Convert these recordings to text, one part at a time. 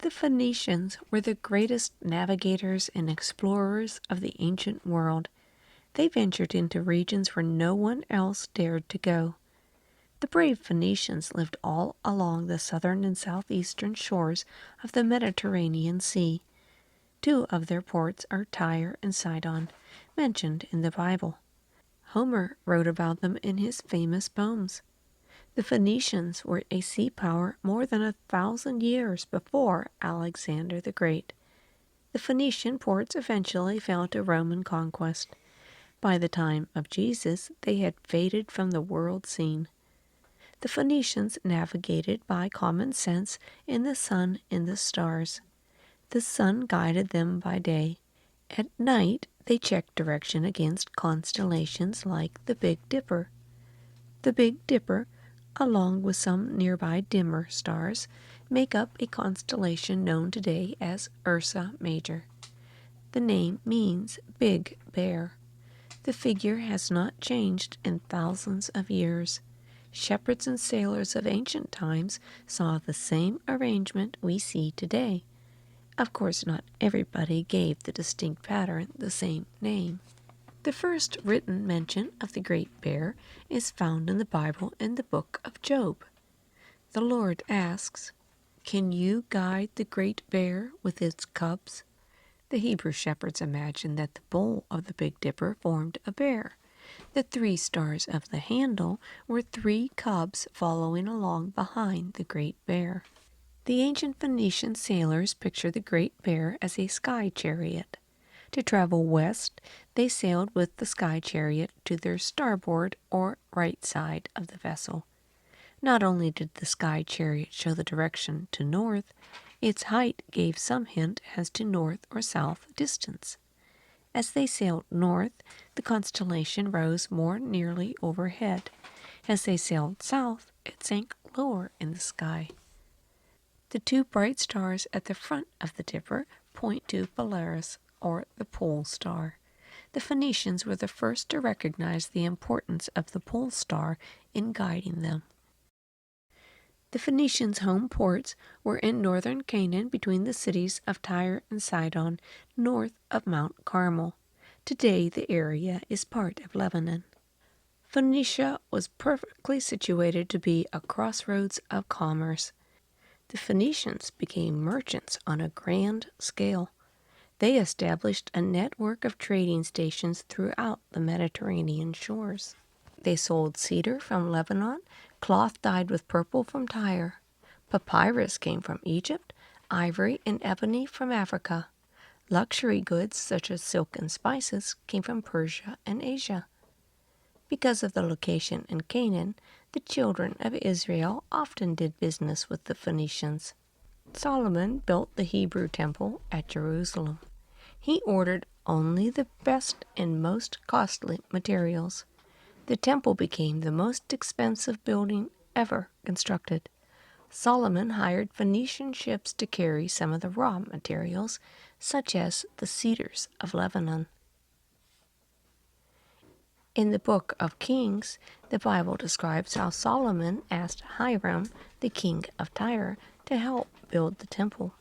The Phoenicians were the greatest navigators and explorers of the ancient world. They ventured into regions where no one else dared to go. The brave Phoenicians lived all along the southern and southeastern shores of the Mediterranean Sea. Two of their ports are Tyre and Sidon, mentioned in the Bible. Homer wrote about them in his famous poems. The Phoenicians were a sea power more than 1,000 years before Alexander the Great. The Phoenician ports eventually fell to Roman conquest. By the time of Jesus, they had faded from the world scene. The Phoenicians navigated by common sense in the sun and the stars. The sun guided them by day. At night, they checked direction against constellations like the Big Dipper. The Big Dipper, along with some nearby dimmer stars, make up a constellation known today as Ursa Major. The name means Big Bear. The figure has not changed in thousands of years. Shepherds and sailors of ancient times saw the same arrangement we see today. Of course, not everybody gave the distinct pattern the same name. The first written mention of the Great Bear is found in the Bible in the book of Job. The Lord asks, "Can you guide the Great Bear with its cubs?" The Hebrew shepherds imagined that the bowl of the Big Dipper formed a bear. The 3 stars of the handle were 3 cubs following along behind the Great Bear. The ancient Phoenician sailors pictured the Great Bear as a sky chariot. To travel west, they sailed with the sky chariot to their starboard or right side of the vessel. Not only did the sky chariot show the direction to north, its height gave some hint as to north or south distance. As they sailed north, the constellation rose more nearly overhead. As they sailed south, it sank lower in the sky. The 2 bright stars at the front of the Dipper point to Polaris, or the pole star. The Phoenicians were the first to recognize the importance of the pole star in guiding them. The Phoenicians' home ports were in northern Canaan between the cities of Tyre and Sidon, north of Mount Carmel. Today the area is part of Lebanon. Phoenicia was perfectly situated to be a crossroads of commerce. The Phoenicians became merchants on a grand scale. They established a network of trading stations throughout the Mediterranean shores. They sold cedar from Lebanon, cloth dyed with purple from Tyre. Papyrus came from Egypt, ivory and ebony from Africa. Luxury goods such as silk and spices came from Persia and Asia. Because of the location in Canaan, the children of Israel often did business with the Phoenicians. Solomon built the Hebrew temple at Jerusalem. He ordered only the best and most costly materials. The temple became the most expensive building ever constructed. Solomon hired Phoenician ships to carry some of the raw materials, such as the cedars of Lebanon. In the book of Kings, the Bible describes how Solomon asked Hiram, the king of Tyre, to help build the temple.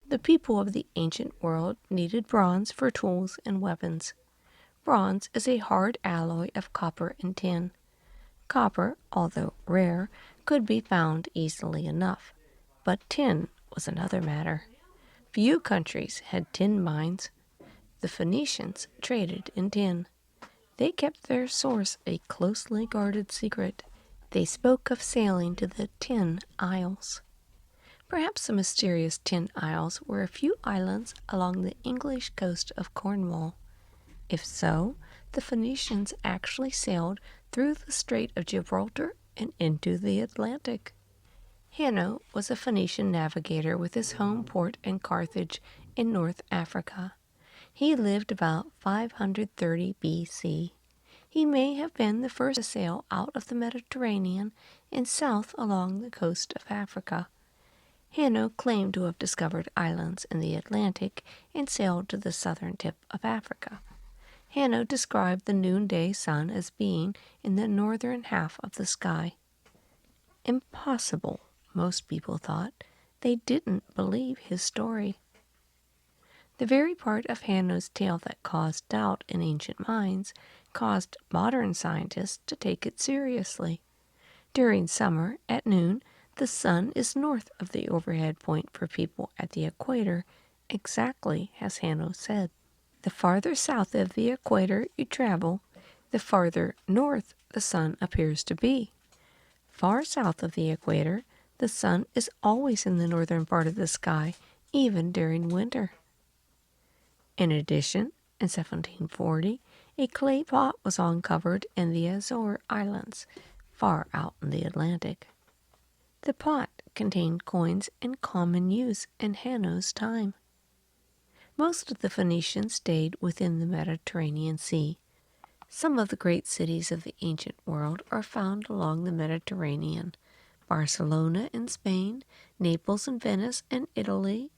The people of the ancient world needed bronze for tools and weapons. Bronze is a hard alloy of copper and tin. Copper, although rare, could be found easily enough, but tin was another matter. Few countries had tin mines. The Phoenicians traded in tin. They kept their source a closely guarded secret. They spoke of sailing to the Tin Isles. Perhaps the mysterious Tin Isles were a few islands along the English coast of Cornwall. If so, the Phoenicians actually sailed through the Strait of Gibraltar and into the Atlantic. Hanno was a Phoenician navigator with his home port in Carthage in North Africa. He lived about 530 B.C. He may have been the first to sail out of the Mediterranean and south along the coast of Africa. Hanno claimed to have discovered islands in the Atlantic and sailed to the southern tip of Africa. Hanno described the noonday sun as being in the northern half of the sky. Impossible, most people thought, they didn't believe his story. The very part of Hanno's tale that caused doubt in ancient minds caused modern scientists to take it seriously. During summer, at noon, the sun is north of the overhead point for people at the equator, exactly as Hanno said. The farther south of the equator you travel, the farther north the sun appears to be. Far south of the equator, the sun is always in the northern part of the sky, even during winter. In addition, in 1740, a clay pot was uncovered in the Azore Islands, far out in the Atlantic. The pot contained coins in common use in Hanno's time. Most of the Phoenicians stayed within the Mediterranean Sea. Some of the great cities of the ancient world are found along the Mediterranean: Barcelona in Spain, Naples and Venice in Italy,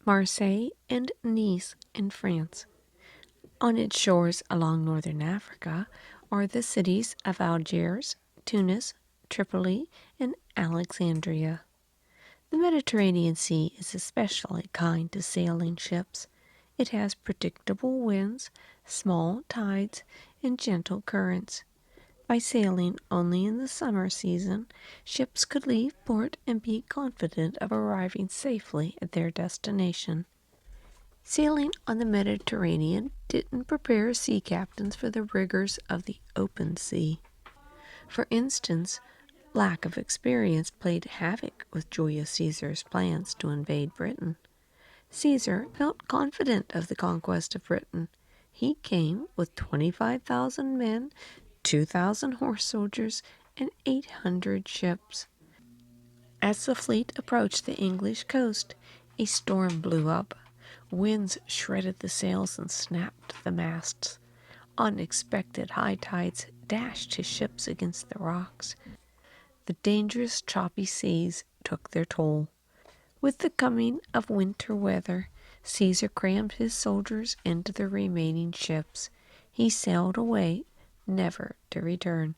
Marseille and Nice in France. On its shores along northern Africa are the cities of Algiers, Tunis, Tripoli, and Alexandria. The Mediterranean Sea is especially kind to sailing ships. It has predictable winds, small tides, and gentle currents. By sailing only in the summer season, ships could leave port and be confident of arriving safely at their destination. Sailing on the Mediterranean didn't prepare sea captains for the rigors of the open sea. For instance, lack of experience played havoc with Julius Caesar's plans to invade Britain. Caesar felt confident of the conquest of Britain. He came with 25,000 men, 2,000 horse soldiers, and 800 ships. As the fleet approached the English coast, a storm blew up. Winds shredded the sails and snapped the masts. Unexpected high tides dashed his ships against the rocks. The dangerous, choppy seas took their toll. With the coming of winter weather, Caesar crammed his soldiers into the remaining ships. He sailed away, never to return.